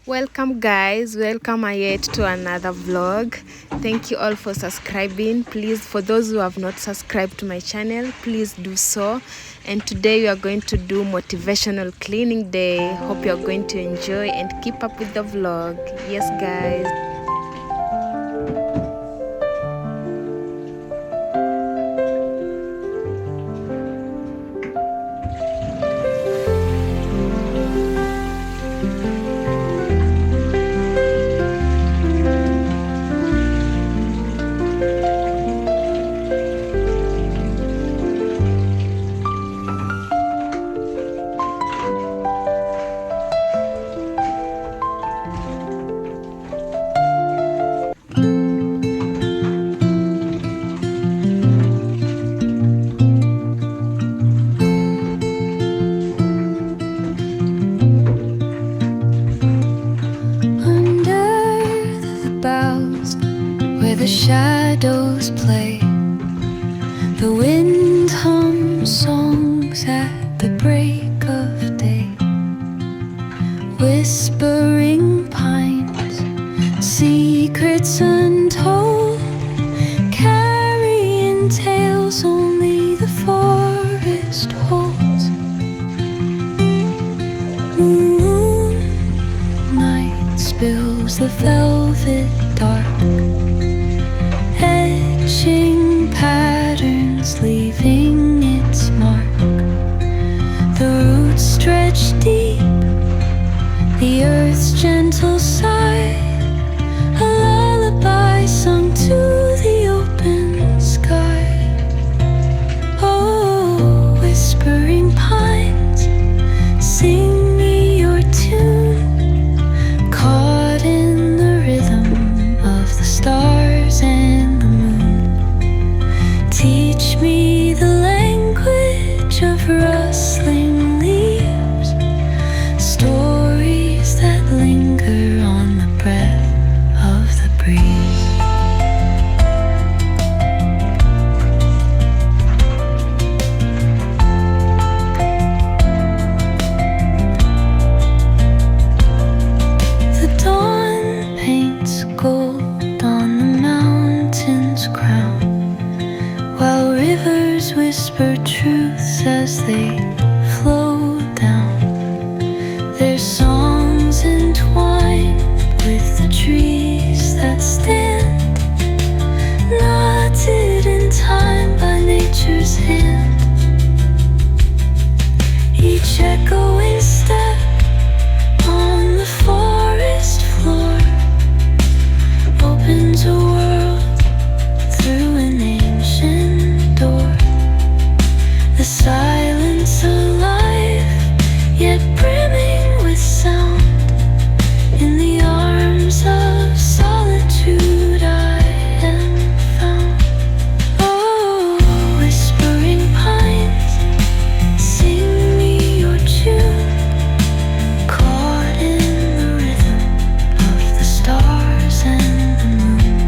Welcome guys, welcome yet to another vlog. Thank you all for subscribing. Please, for those who have not subscribed to my channel, please do so. And today we are going to do motivational cleaning day. Hope you are going to enjoy and keep up with the vlog. Yes guys. Where the shadows play, the wind hums songs at the break of day. Whispering pines, secrets untold, carrying tales only the forest holds. Moonlight spills the velvet dark, etching patterns, leaving its mark. The roots stretch deep, the earth's gentle sigh, a lullaby sung to the open sky. Oh, whispering pines, sing me your tune, caught in the rhythm of the stars and the moon. Teach me the language of rustling leaves, stories that linger on the breath of the breeze. The dawn paints gold on the mountain's crown, while rivers whisper truths as they flow down. Their songs entwine with the trees that stand, knotted in time by nature's hand. Each echoing step on the forest floor opens a world through an ancient door. The silence alive, yet brimming with sound. In the arms of solitude I am found. Oh, whispering pines, sing me your tune, caught in the rhythm of the stars and the moon.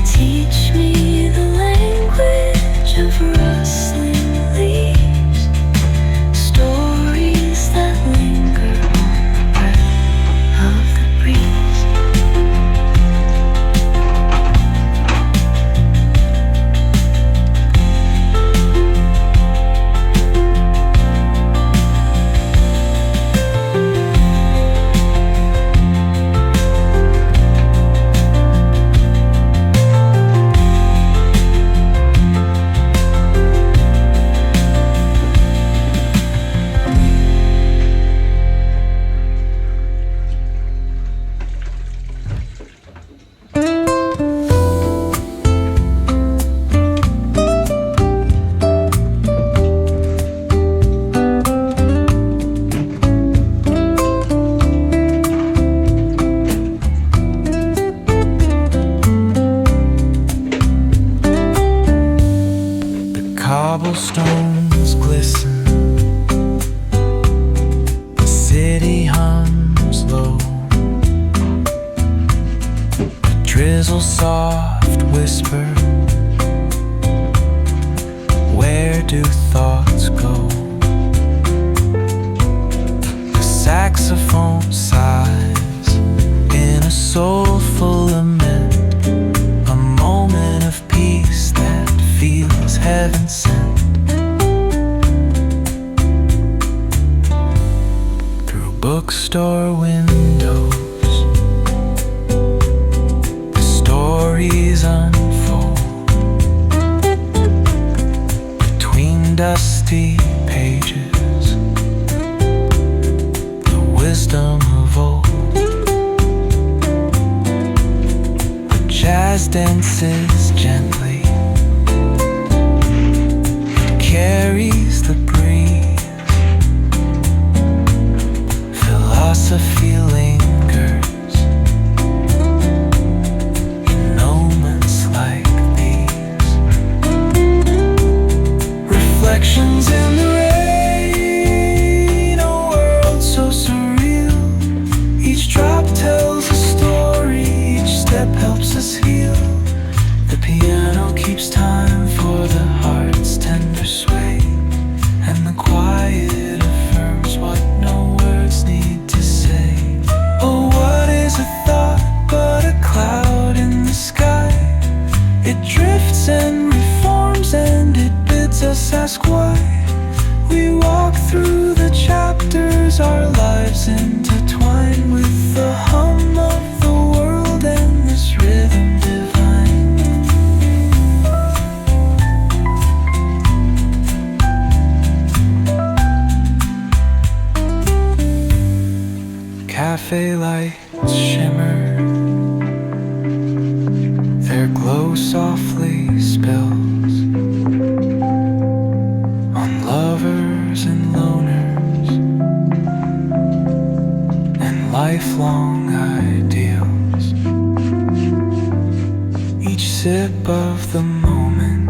Teach me the language of rustling leaves, stories that linger on the breath of the breeze. Cobblestones glisten, the city hums low, a drizzle soft whisper, where do thoughts go? The saxophone sighs, bookstore windows, the stories unfold between dusty pages, the wisdom of old. The jazz dances gently, it carries the breeze. Philosophy lingers in moments like these. Reflections in the rain, a world so surreal. Each drop tells a story, each step helps us heal. The piano keeps time for the heart's tender sway, and the quiet affirms what no words need to say. Oh, what is a thought but a cloud in the sky? It drifts and reforms and it bids us ask why. We walk through the chapters, our lives intertwine with the hum of the world and this rhythm divine. Cafe lights shimmer, their glow softly spills on lovers and loners and lifelong ideals. Each sip of the moment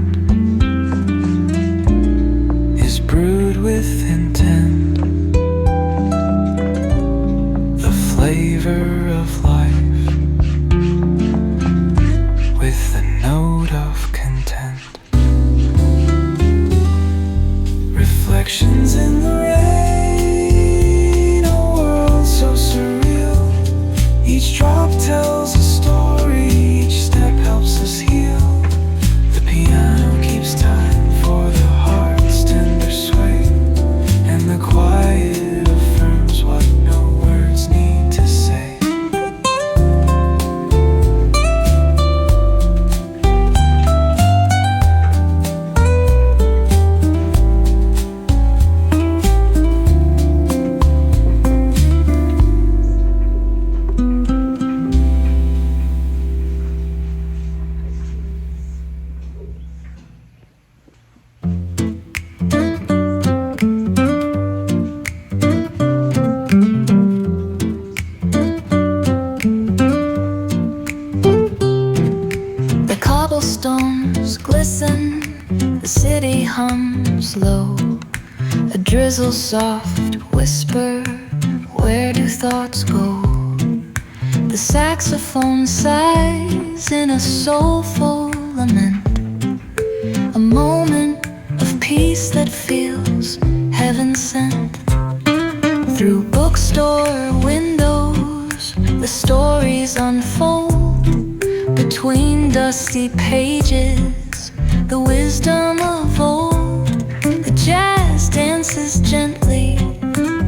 is brewed with intent, the flavor of life with a note of content. Reflections in the rain, a world so surreal. Each drop tells a story, each step helps us heal. The piano keeps time for the heart's tender sway, and the quiet affirms what no words need to say. The cobblestones glisten, the city hums low. A drizzle soft whisper, where do thoughts go? The saxophone sighs in a soulful lament, a moment of peace that feels heaven sent. Through bookstore windows, the stories unfold between dusty pages, the wisdom of old. The jazz dances gently,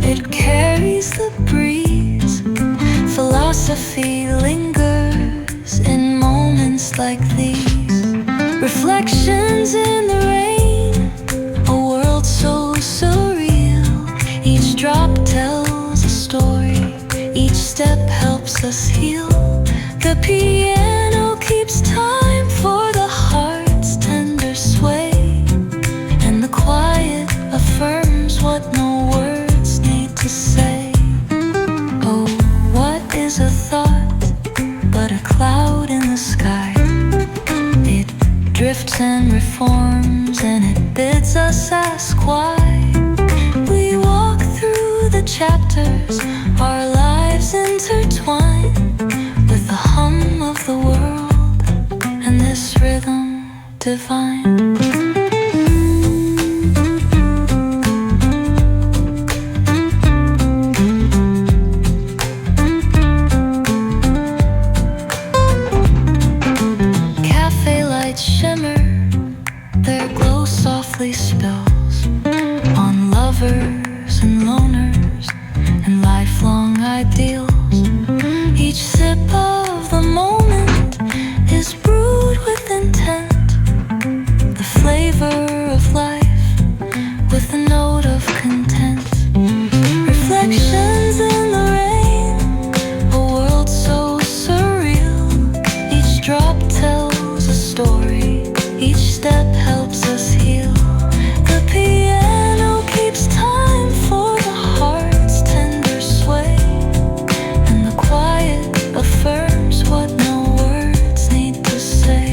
it carries the breeze. Philosophy lingers in moments like these. Reflections in the rain, a world so surreal. Each drop tells a story, each step helps us heal. The piano keeps time for the heart's tender sway, and the quiet affirms what no words need to say. Oh, what is a thought but a cloud in the sky? It drifts and reforms and it bids us ask why. We walk through the chapters, our lives intertwine with the hum of the world and this rhythm divine. Cafe lights shimmer, their glow softly spills on lovers and loners and lifelong ideals. Each sip of the moment is brewed with intent. The flavor of life with a note of content. Reflections in the rain, a world so surreal. Each drop tells a story, each step helps us heal. The piano keeps time for the heart's tender sway, and the quiet affirms what no words need to say.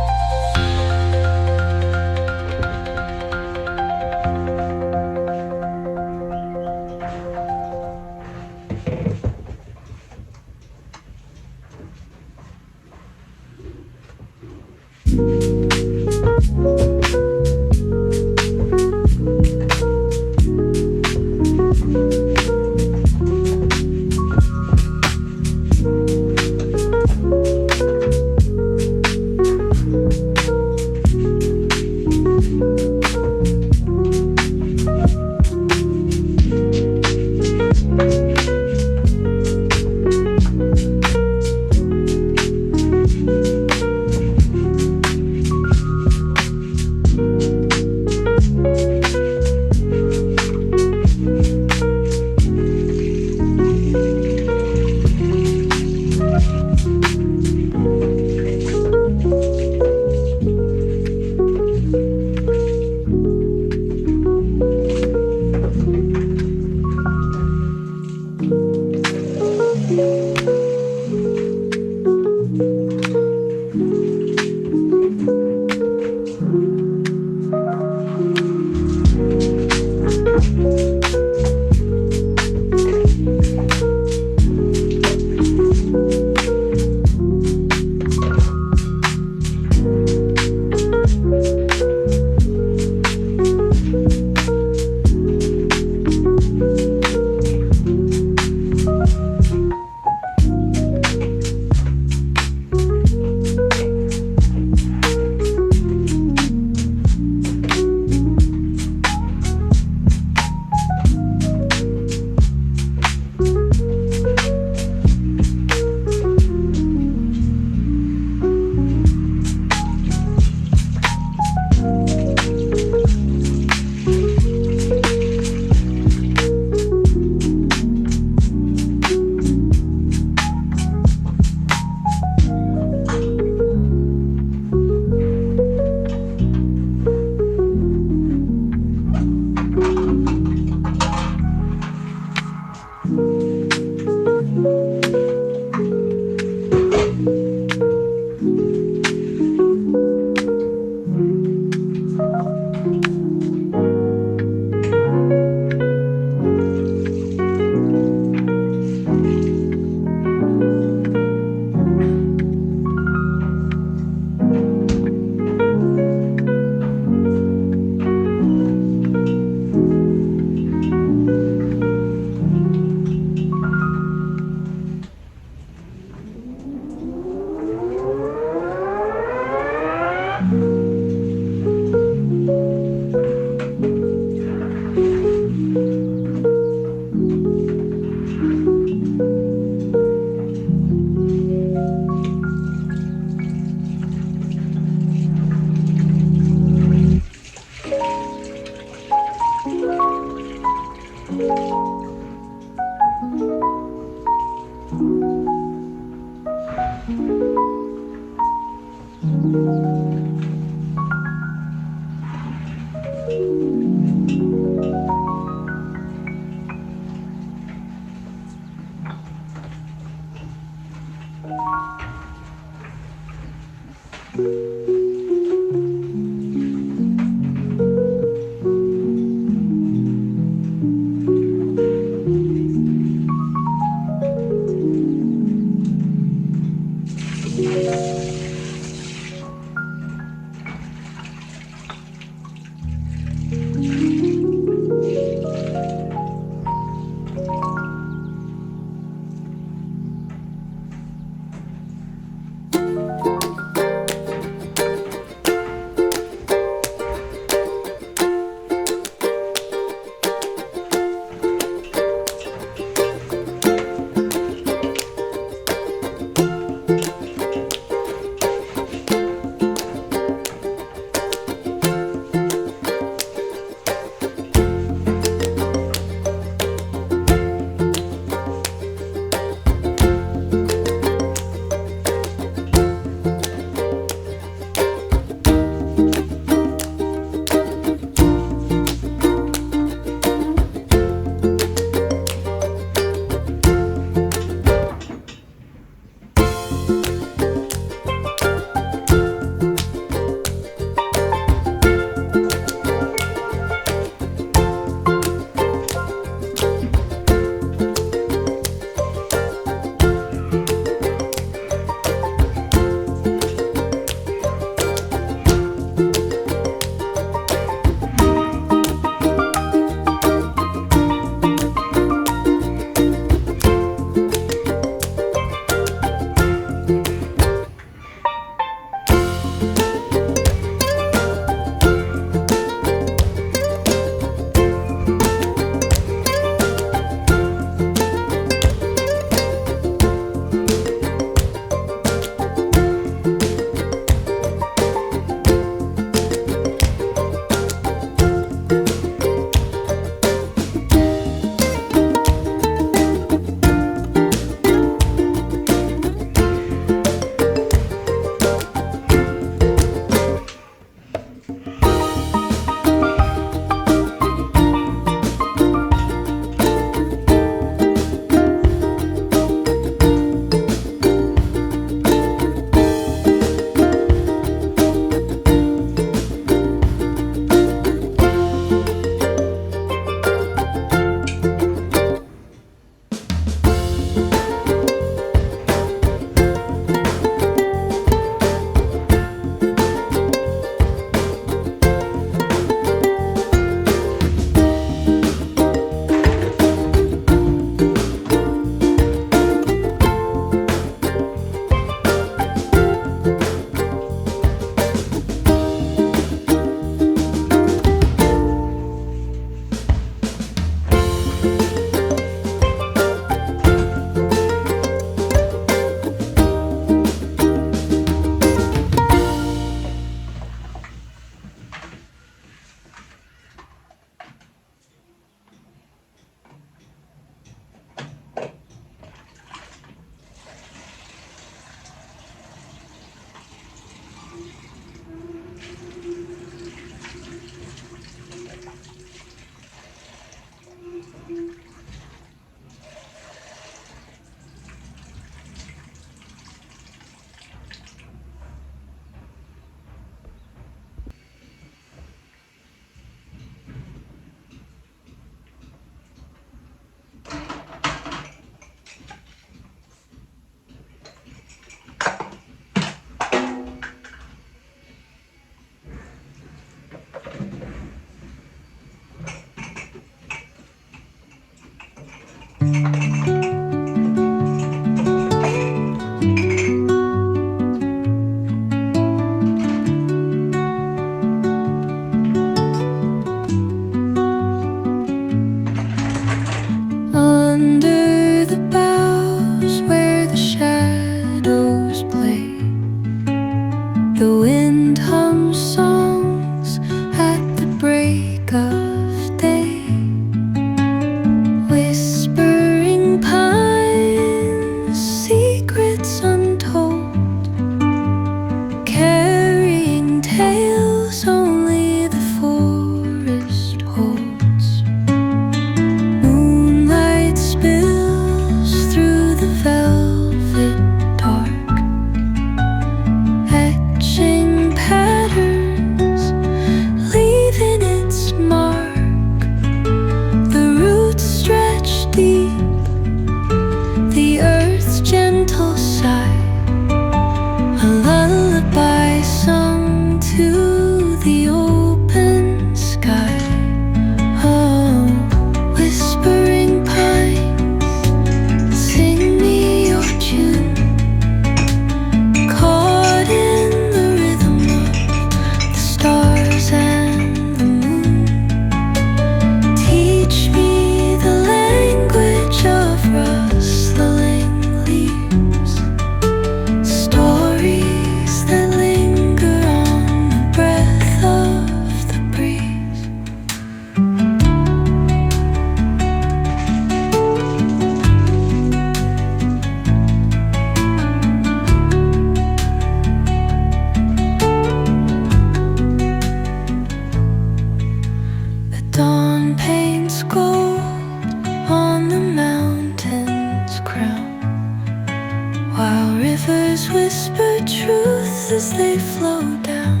as they flow down.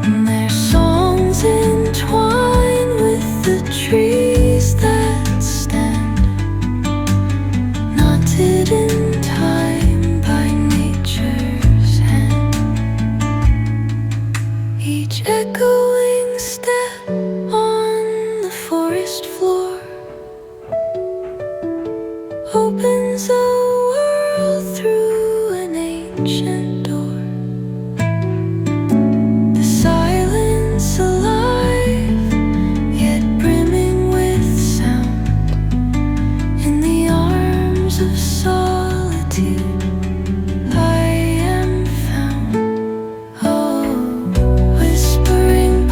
And their songs entwine with the trees that stand, knotted in time by nature's hand. Each echoing step on the forest floor opens a world through an ancient door. The silence alive, yet brimming with sound. In the arms of solitude I am found. Oh, whispering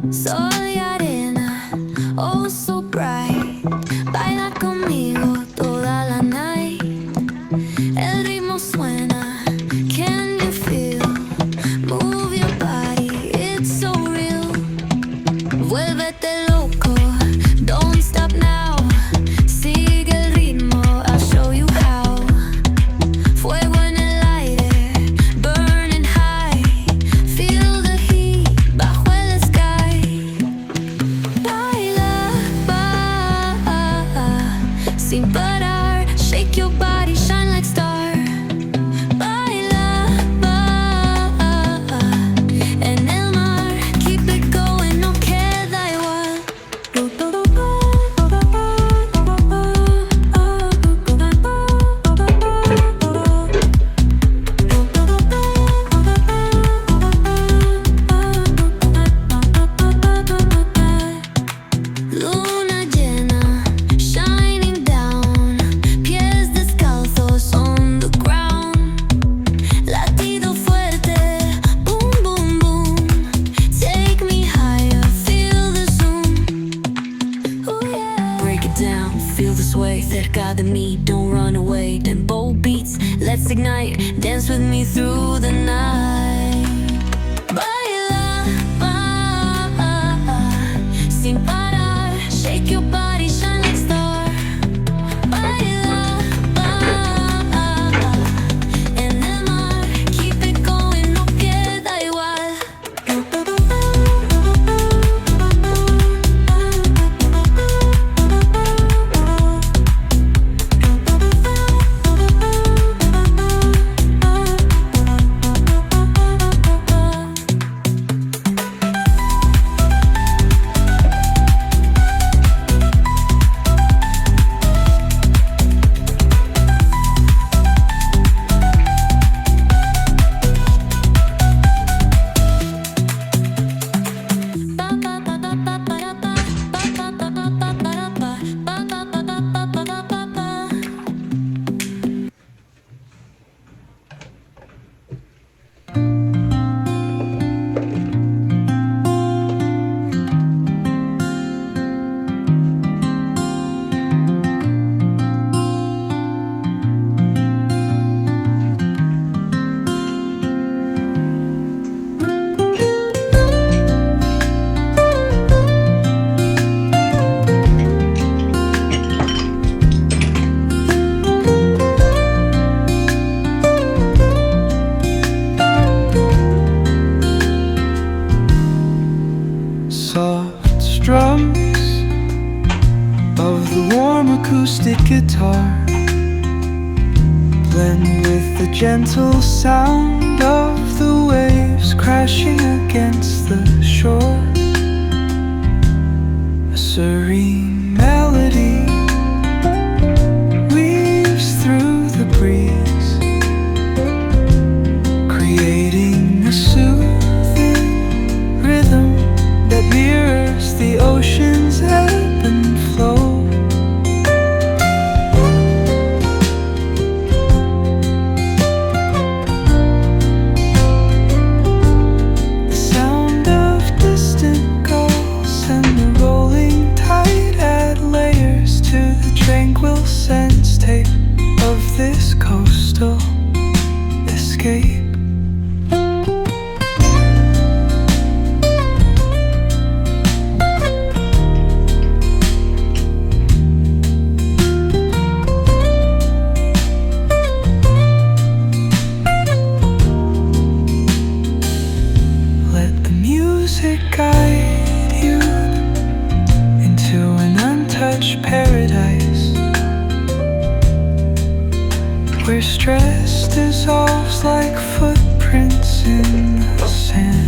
Sol y arena, oh so bright. Baila conmigo toda la night. El ritmo suena, can you feel? Move your body, it's so real. Vuélvete loco, don't stop now. Sigue el ritmo, I'll show you how. Fuego en el aire, burning high. Feel the heat bajo el sky. Baila, sin parar. Shake your body, shine like star. Baila, en el mar. Keep it going, no queda igual. Luna llena, shining down. Pies descalzos on the ground. Latido fuerte, boom, boom, boom. Take me higher, feel the zoom. Oh yeah. Break it down, feel the sway. Cerca de mí, don't run away. Tempo beats, let's ignite. Dance with me through the night. Baila, sin parar. Shake your body, shine like star. Baila, en el mar. Keep it going, no queda igual. Soft strums of the warm acoustic guitar blend with the gentle sound of the waves crashing against the shore. A serene melody weaves through the breeze, creating a soothing rhythm that mirrors the ocean's ebb and flow. The sound of distant gulls and the rolling tide add layers to the tranquil sense tape of this coastal escape. Let the music guide you into an untouched paradise, where stress dissolves like footprints in the sand.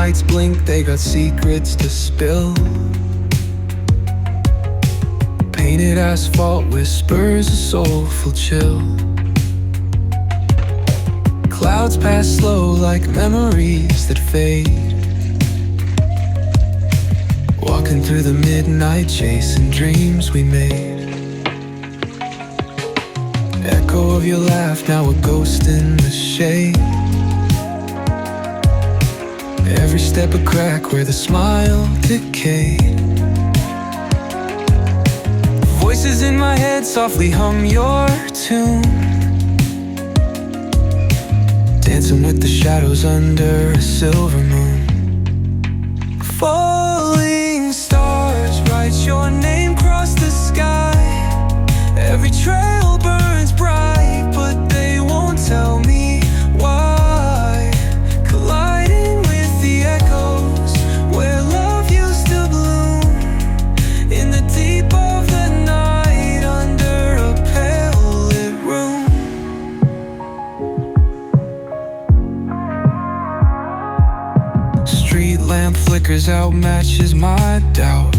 lights blink, they got secrets to spill. Painted asphalt whispers a soulful chill. Clouds pass slow like memories that fade. Walking through the midnight, chasing dreams we made. Echo of your laugh, now a ghost in the shade. Every step a crack where the smile decayed. Voices in my head softly hum your tune, dancing with the shadows under a silver moon. Falling stars write your name across the sky. Every trail burns bright, but they won't tell me why. Colliding with the echoes where love used to bloom, in the deep of the night under a pale lit room. Street lamp flickers out, matches my doubt.